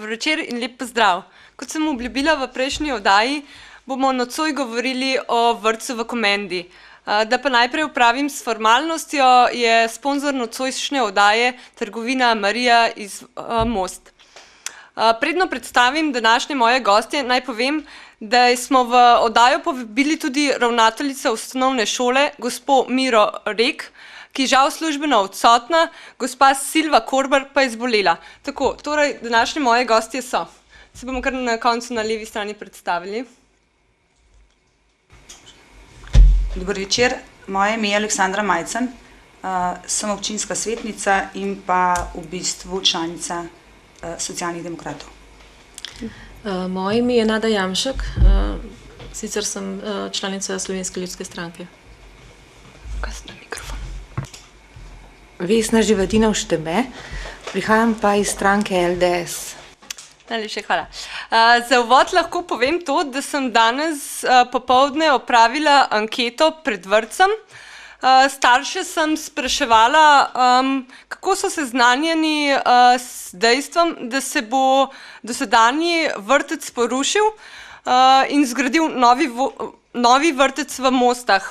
Dober večer in lep pozdrav. Kot sem obljubila v prejšnji oddaji, bomo nocoj govorili o vrtcu v Komendi. Da pa najprej upravim s formalnostjo, je sponzor nocojšnje oddaje trgovina Marija iz Most. Predno predstavim današnje moje gostje, naj povem, da smo v oddajo povabili tudi ravnateljica osnovne šole, gospo Miro Rek, ki žal službeno odsotna, gospa Silva Korbar pa je zbolela. Tako, torej, današnje moje gostje so. Se bomo kar na koncu na levi strani predstavili. Dober večer, moje ime je Aleksandra Majcen, sem občinska svetnica in pa v bistvu članica Socialnih demokratov. Moje ime je Nada Jamšek, sicer sem članica Slovenske ljudske stranke. Kasno mikrofon. Vesna Živatinov Šteme, prihajam pa iz stranke LDS. Najlepša hvala. Za uvod lahko povem to, da sem danes popoldne opravila anketo pred vrtcem. Starše sem spraševala, kako so seznanjeni s dejstvom, da se bo dosedanji vrtec porušil in zgradil novi vrtec v Mostah.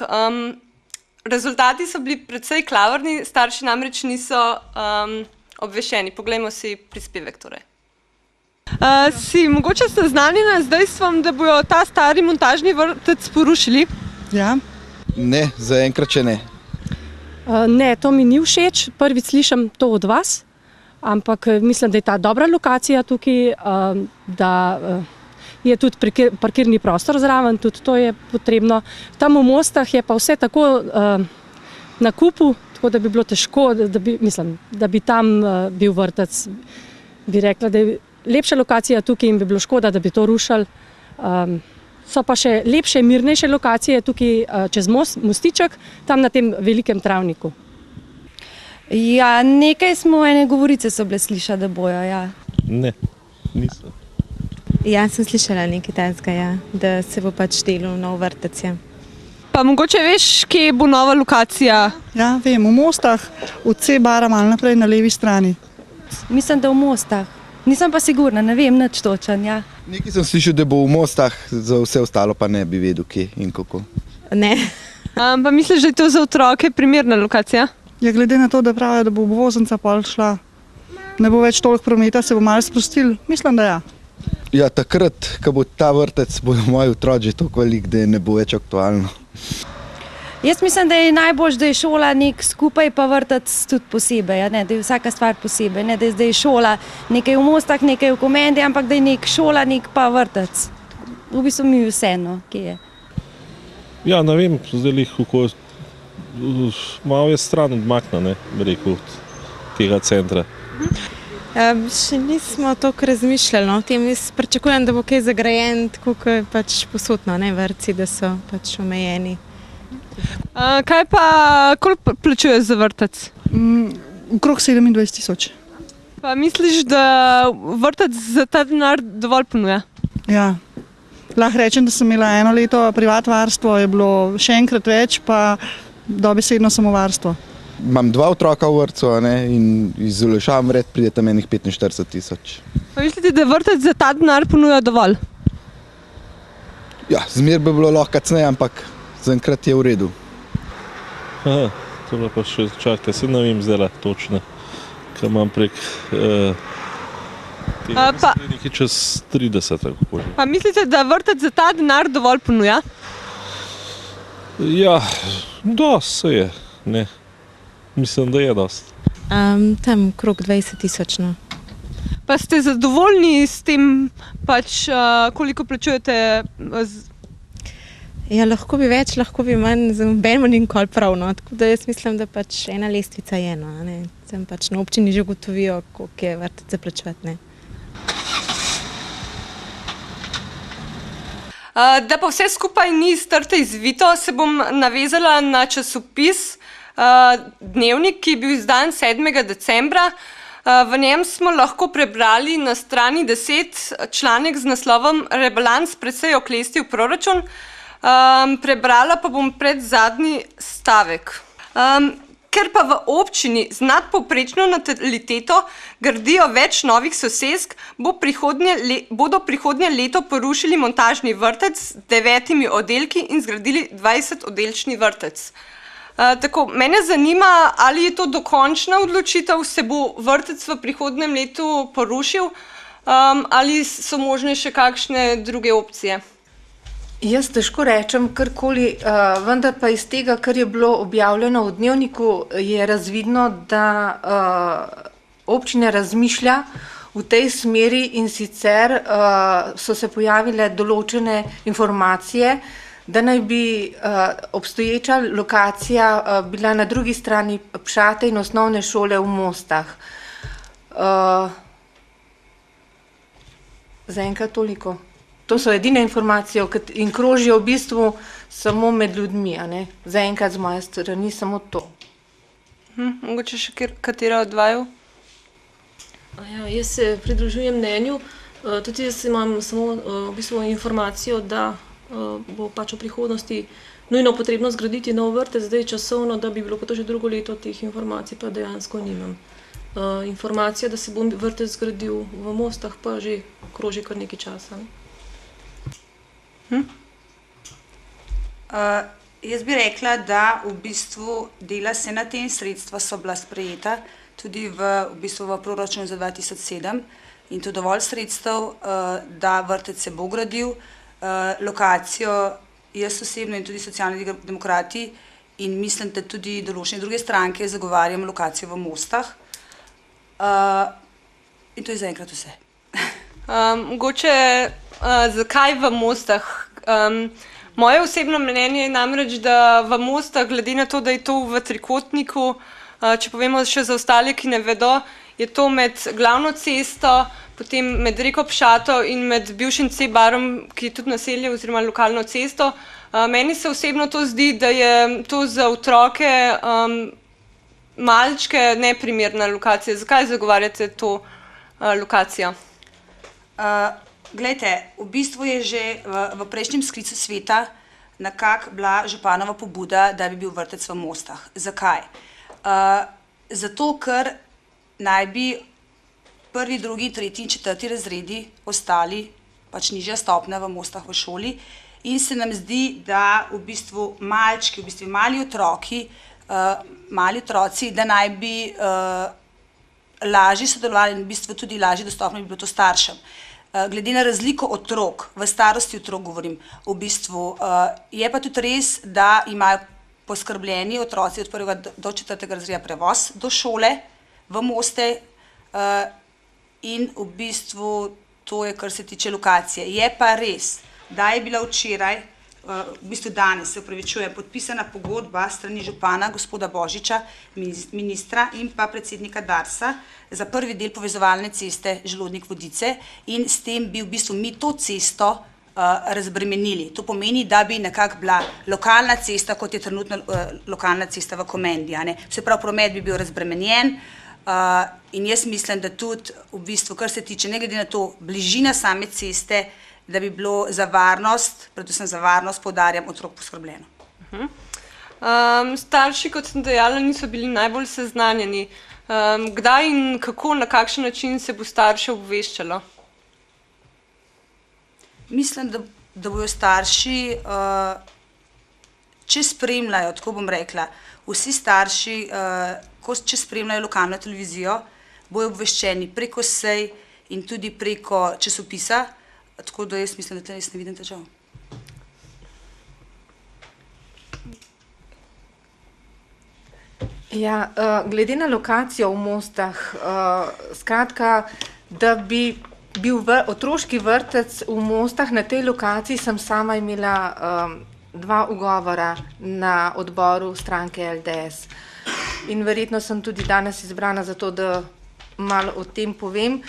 Rezultati so bili precej klavrni, starši namreč niso obveščeni. Poglejmo si prispevek torej. Si mogoče seznanjena z dejstvom, da bojo ta stari montažni vrtec porušili? Ja. Ne, zaenkrat še ne. Ne, to mi ni všeč, prvič slišim to od vas, ampak mislim, da je ta dobra lokacija tukaj, da je tudi parkirni prostor zraven, tudi to je potrebno. Tam v Mostah je pa vse tako na kupu, tako da bi bilo težko, da bi tam bil vrtec. Bi rekla, da je lepša lokacija tukaj in bi bilo škoda, da bi to rušili. So pa še lepše, mirnejše lokacije tukaj čez mostiček, tam na tem velikem travniku. Ja, nekaj ene govorice so bile slišati, da bojo, ja. Ne, niso. Ja, sem slišala nekaj takega, ja, da se bo pač delal nov vrtec, ja. Pa mogoče veš, kje bo nova lokacija? Ja, vem, v Mostah, od C-bara malo naprej na levi strani. Mislim, da v Mostah. Nisem pa sigurna, ne vem nič točen, ja. Nekaj sem slišal, da bo v Mostah, za vse ostalo pa ne bi vedel, kje in kako. Ne. Pa misliš, da je to za otroke primerna lokacija? Ja, glede na to, da pravijo, da bo obvoznica pol šla, ne bo več toliko prometa, se bo malo sprostil, mislim, da ja. Ja, takrat, ko bo ta vrtec, bodo moji otroci že toliko velik, da ne bo več aktualno. Jaz mislim, da je najboljš, da je šola nek skupaj, pa vrtec tudi posebej, ja, ne, da je vsaka stvar posebej, ne, da je zdaj šola nekaj v Mostah, nekaj v Komendi, ampak da je nek šola, nek pa vrtec. V bistvu mi vseeno, kje je. Ja, ne vem, zdaj malo je stran odmakna, ne, bi rekel, od tega centra. Še nismo toliko razmišljali, no, o tem jaz pričakujem, da bo kaj zagrajen, tako kot je pač posodno, ne, vrtci, da so pač omejeni. Kaj pa, koliko plačuješ za vrtec? Okrog 27 000. Pa misliš, da vrtec za ta denar dovolj ponuja? Ja. Lahko rečem, da sem imela eno leto privat varstvo, je bilo še enkrat več, pa dobesedno samovarstvo. Imam 2 otroka v vrtcu, ne, in iz olajšav vred pride tam enih 45 000. Pa mislite, da vrtec za ta denar ponuja dovolj? Ja, zmer bi bilo lahko cneje, ampak zaenkrat je v redu. Aha, to pa še čakajte, se ne vem zdaj točno, kaj imam prek tega nekaj čez 30. Kako. Pa mislite, da vrtec za ta denar dovolj ponuja? Ja, dosti se je, ne. Mislim, da je dosti. Tam okrog 20 000, no. Pa ste zadovoljni s tem, pač, koliko plačujete? Ja, lahko bi več, lahko bi manj, za nobenemu ni nikoli prav, no. Tako da jaz mislim, da pač ena lestvica je, no, ne. Sem pač na občini že ugotovijo, koliko je vrtec za plačevati, ne. Da pa vse skupaj ni strte izvito, se bom navezala na časopis Dnevnik, ki je bil izdan 7. decembra. V njem smo lahko prebrali na strani 10 članek z naslovom Rebalans precej oklestil proračun. Prebrala pa bom predzadnji stavek. ker pa v občini z nadpovprečno nataliteto gradijo več novih sosesk, bodo prihodnje leto porušili montažni vrtec z 9 oddelki in zgradili 20-oddelčni vrtec. Tako, mene zanima, ali je to dokončna odločitev, se bo vrtec v prihodnjem letu porušil, ali so možne še kakšne druge opcije? Jaz težko rečem karkoli, vendar pa iz tega, kar je bilo objavljeno v Dnevniku, je razvidno, da občina razmišlja v tej smeri in sicer so se pojavile določene informacije, da naj bi obstoječa lokacija bila na drugi strani Pšate in osnovne šole v Mostah. Zaenkrat toliko. To so edine informacije in krožijo v bistvu samo med ljudmi, a ne? Zaenkrat z moje strani samo to. Mogoče še katera od vaju? Ja, jaz se pridružujem mnenju, tudi jaz imam samo v bistvu informacijo, da bo pač v prihodnosti nujno potrebno zgraditi nov vrtec, zdaj časovno, da bi bilo pa to že drugo leto, teh informacij pa dejansko nimam. Informacija, da se bo vrtec zgradil v Mostah, pa že kroži kar nekaj časa. Jaz bi rekla, da v bistvu dela se na tem, sredstva so bila sprejeta tudi v proračunu za 2007 in to dovolj sredstev, da vrtec se bo gradil. Lokacijo jaz osebno in tudi Socialni demokrati in mislim, da tudi določene druge stranke zagovarjam lokacijo v Mostah. In to je zaenkrat vse. Mogoče zakaj v Mostah? Moje osebno mnenje je namreč, da v Mostah, glede na to, da je to v trikotniku, če povemo še za ostale, ki ne vedo, je to med glavno cesto, potem med reko Pšato in med bivšim C-barom, ki je tudi naselje oziroma lokalno cesto. Meni se osebno to zdi, da je to za otroke malčke neprimerna lokacija. Zakaj zagovarjate to lokacijo? Glejte, v bistvu je že v prejšnjem sklicu sveta nekako bila županova pobuda, da bi bil vrtec v Mostah. Zakaj? Zato, ker naj bi 1., 2., 3. in 4. razredi ostali pač nižja stopnja v Mostah v šoli in se nam zdi, da v bistvu malčki, v bistvu mali otroci, da naj bi lažje sodelovali in v bistvu tudi lažje dostopno bi bilo to staršem. Glede na razliko otrok, v starosti otrok govorim, v bistvu je pa tudi res, da imajo poskrbljeni otroci od 1. do 4. razreda prevoz do šole v Moste in v bistvu to je, kar se tiče lokacije. Je pa res, da je bila včeraj, v bistvu danes, se upravičujem, podpisana pogodba strani župana gospoda Božiča, ministra in pa predsednika Darsa za prvi del povezovalne ceste Želodnik-Vodice in s tem bi v bistvu mi to cesto razbremenili. To pomeni, da bi nekako bila lokalna cesta, kot je trenutno lokalna cesta v Komendi. Se pravi, promet bi bil razbremenjen in jaz mislim, da tudi v bistvu, kar se tiče, ne glede na to bližina same ceste, da bi bilo za varnost, predvsem za varnost, poudarjam, otrok poskrbljeno. Starši, kot sem dejala, niso bili najbolj seznanjeni. Kdaj in kako, na kakšen način se bo starše obveščalo? Mislim, da bojo starši, če spremljajo, tako bom rekla, vsi starši, če spremljajo lokalno televizijo, bojo obveščeni preko sej in tudi preko časopisa, tako da jaz mislim, da tle res ne vidim težav. Ja, glede na lokacijo v Mostah, skratka, da bi bil otroški vrtec v Mostah, na tej lokaciji sem sama imela 2 ugovora na odboru stranke LDS. In verjetno sem tudi danes izbrana za to, da malo o tem povem.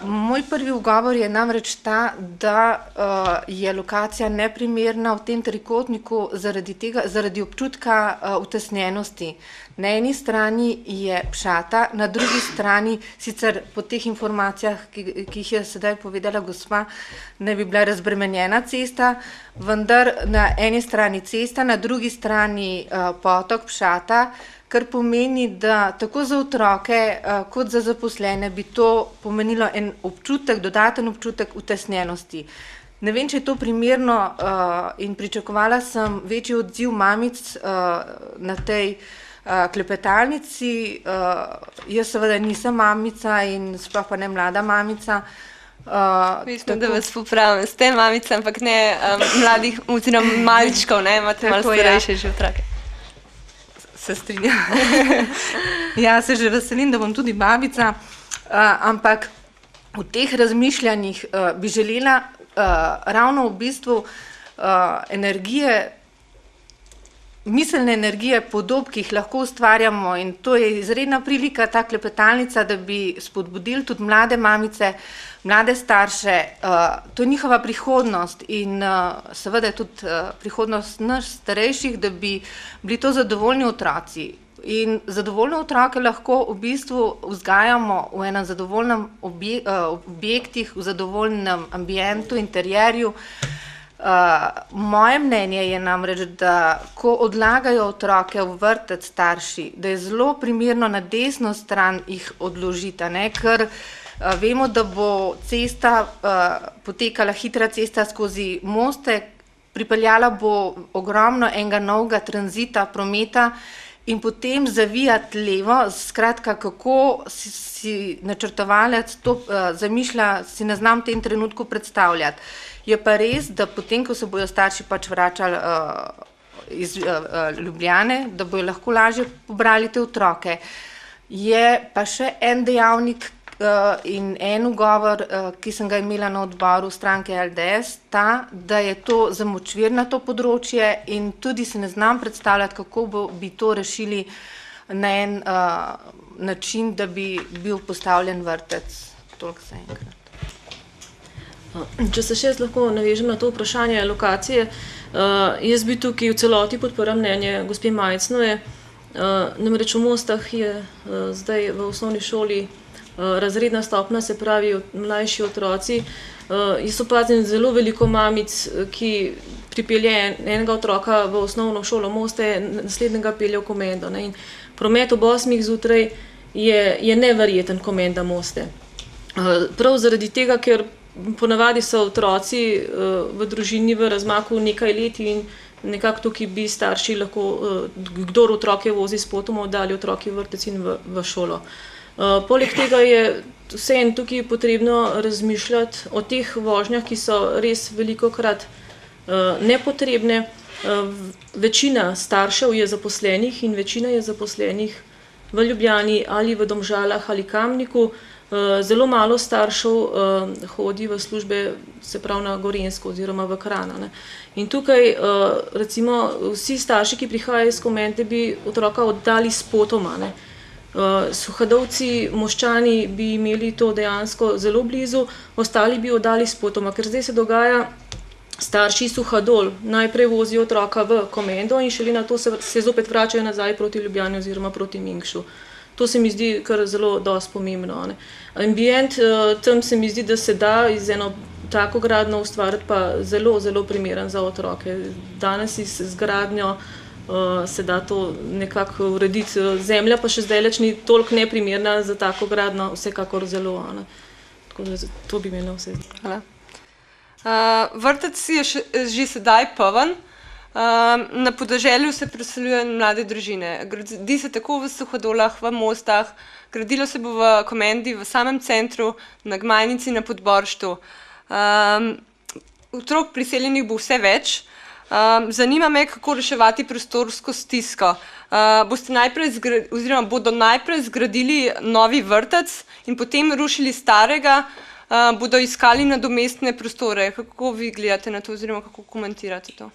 Moj prvi ugovor je namreč ta, da je lokacija neprimerna v tem trikotniku zaradi občutka utesnjenosti. Na eni strani je Pšata, na drugi strani, sicer po teh informacijah, ki jih je sedaj povedala gospa, ne bi bila razbremenjena cesta, vendar na eni strani cesta, na drugi strani potok Pšata, kar pomeni, da tako za otroke kot za zaposlene bi to pomenilo en občutek, dodaten občutek utesnjenosti. Ne vem, če je to primerno in pričakovala sem večji odziv mamic na tej klepetalnici. Jaz seveda nisem mamica in sploh pa ne mlada mamica. Mislim, da vas popravim, ste mamica, ampak ne mladih, oziroma maličkov, ne, imate malo starejše že otroke. Se strinjam. Ja, se že veselim, da bom tudi babica, ampak v teh razmišljanjih bi želela ravno v bistvu energije, miselne energije, podob, ki jih lahko ustvarjamo, in to je izredna prilika, ta klepetalnica, da bi spodbudili tudi mlade mamice, mlade starše, to je njihova prihodnost in seveda tudi prihodnost nas starejših, da bi bili to zadovoljni otroci. In zadovoljne otroke lahko v bistvu vzgajamo v enem zadovoljnem objektih, v zadovoljnem ambientu, interjerju. Moje mnenje je namreč, da ko odlagajo otroke v vrtec starši, da je zelo primerno na desno stran jih odložiti, ker vemo, da bo cesta potekala, hitra cesta skozi Moste, pripeljala bo ogromno enega novega tranzita, prometa in potem zavijati levo, skratka, kako si načrtovalec to zamišlja, si ne znam v tem trenutku predstavljati. Je pa res, da potem, ko se bojo starši pač vračali iz Ljubljane, da bojo lahko lažje pobrali te otroke. Je pa še en dejavnik in en ugovor, ki sem ga imela na odboru stranke LDS, ta, da je to zamočvirnato področje in tudi se ne znam predstavljati, kako bi to rešili na en način, da bi bil postavljen vrtec. Toliko za enkrat. Če se še lahko navežem na to vprašanje lokacije, jaz bi tukaj v celoti podprla mnenje gospe Majcnove. Namreč v Mostah je zdaj v osnovni šoli razredna stopnja, se pravi mlajši otroci. Jaz opazim zelo veliko mamic, ki pripelje enega otroka v osnovno šolo Moste, naslednjega pelje v Komendo. In promet ob 8 zjutraj je neverjeten Komenda Moste. Prav zaradi tega, ker ponavadi so otroci v družini v razmaku nekaj let in nekako tukaj bi starši lahko, kdor otroke vozi spotoma, oddali otroke v vrtec in v šolo. Poleg tega je vseeno tukaj potrebno razmišljati o teh vožnjah, ki so res velikokrat nepotrebne. Večina staršev je zaposlenih in večina je zaposlenih v Ljubljani ali v Domžalah ali Kamniku. Zelo malo staršev hodi v službe, se pravi na Gorenjsko oziroma v Kranj. In tukaj recimo vsi starši, ki prihajajo iz Komende, bi otroka oddali spotoma. Suhadolci, Moščani bi imeli to dejansko zelo blizu, ostali bi oddali spotoma, ker zdaj se dogaja, starši Suhadol najprej vozijo otroka v Komendo in šele na to se zopet vračajo nazaj proti Ljubljani oziroma proti Mingšu. To se mi zdi kar zelo dosti pomembno. Ambient tam se mi zdi, da se da iz eno tako gradnjo ustvariti pa zelo, zelo primeren za otroke. Danes z gradnjo se da to nekako urediti. Zemlja pa še zdajleč ni toliko neprimerna za tako gradnjo, vsekakor zelo. Tako da to bi imela vse. Hvala. Vrtec je že sedaj poln. Na podeželju se preseljujejo mlade družine. Gradi se tako v Suhadolah, v Mostah, gradilo se bo v Komendi, v samem centru, na Gmajnici, na Podborštu. Otrok priseljenih bo vse več. Zanima me, kako reševati prostorsko stisko. Bodo najprej zgradili novi vrtec in potem rušili starega, bodo iskali nadomestne prostore. Kako vi gledate na to oziroma kako komentirate to?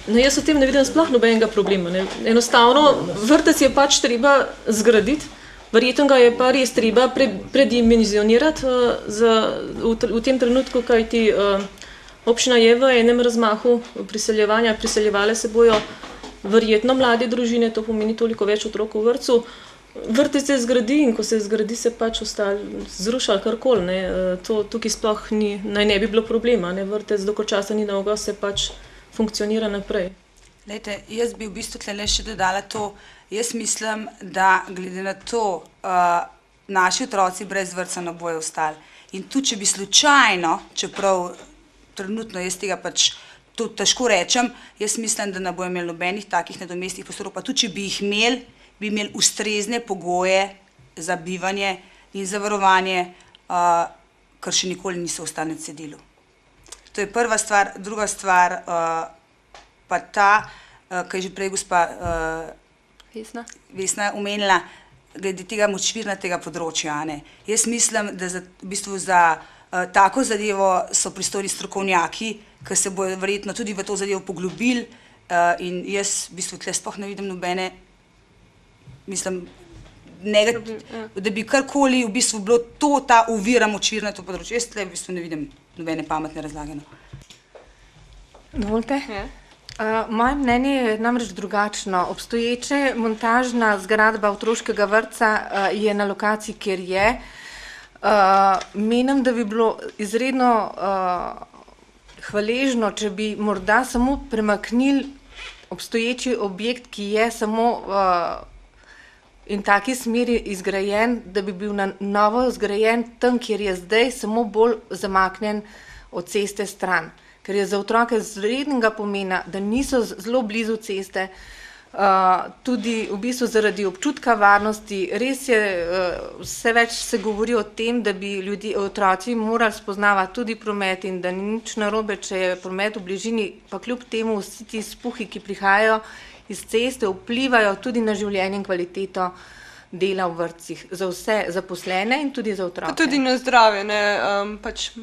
No, jaz v tem ne vidim sploh nobenega problema. Enostavno, vrtec je pač treba zgraditi, verjetno ga je pa res treba predimenzionirati v tem trenutku, kajti občina je v enem razmahu priseljevanja, priseljevale se bojo verjetno mlade družine, to pomeni toliko več otrok v vrtcu. Vrtec se zgradi in ko se zgradi, se pač zruša karkoli. Tukaj sploh naj ne bi bilo problema. Vrtec dokaj časa ni dolgo, se pač funkcionira naprej. Lejte, jaz bi v bistvu tlele še dodala to. Jaz mislim, da glede na to, naši otroci brez vrtca ne bojo ostali. In tudi, če bi slučajno, čeprav trenutno jaz tega pač to težko rečem, jaz mislim, da ne bojo imeli nobenih takih nadomestnih prostorov, pa tudi, če bi jih imeli, bi imeli ustrezne pogoje za bivanje in za varovanje, ker še nikoli niso ostali na cedilu. To je prva stvar. Druga stvar, pa ta, ki je že prej gospa Vesna omenila, glede tega močvirnatega področja. Jaz mislim, da v bistvu za tako zadevo so pristojni strokovnjaki, ki se bojo verjetno tudi v to zadevo poglobili, in jaz v bistvu tle sploh ne vidim nobene, mislim, da bi karkoli v bistvu bilo ta ovira močvirnato področje. Jaz tle v bistvu ne vidim nobene pametne razlage. Dovolite? Moje mnenje je namreč drugačno. Obstoječa montažna zgradba otroškega vrtca je na lokaciji, kjer je. Menim, da bi bilo izredno hvaležno, če bi morda samo premaknili obstoječi objekt, ki je samo in taki smeri izgrajen, da bi bil na novo zgrajen tam, kjer je zdaj, samo bolj zamaknjen od ceste stran. Ker je za otroke izrednega pomena, da niso zelo blizu ceste, tudi v bistvu zaradi občutka varnosti. Res je, vse več se govori o tem, da bi otroci morali spoznavati tudi promet in da ni nič narobe, če je promet v bližini, pa kljub temu vsi ti spuhi, ki prihajajo iz ceste, vplivajo tudi na življenje in kvaliteto dela v vrtcih za vse zaposlene in tudi za otroke. Pa tudi na zdravje, pač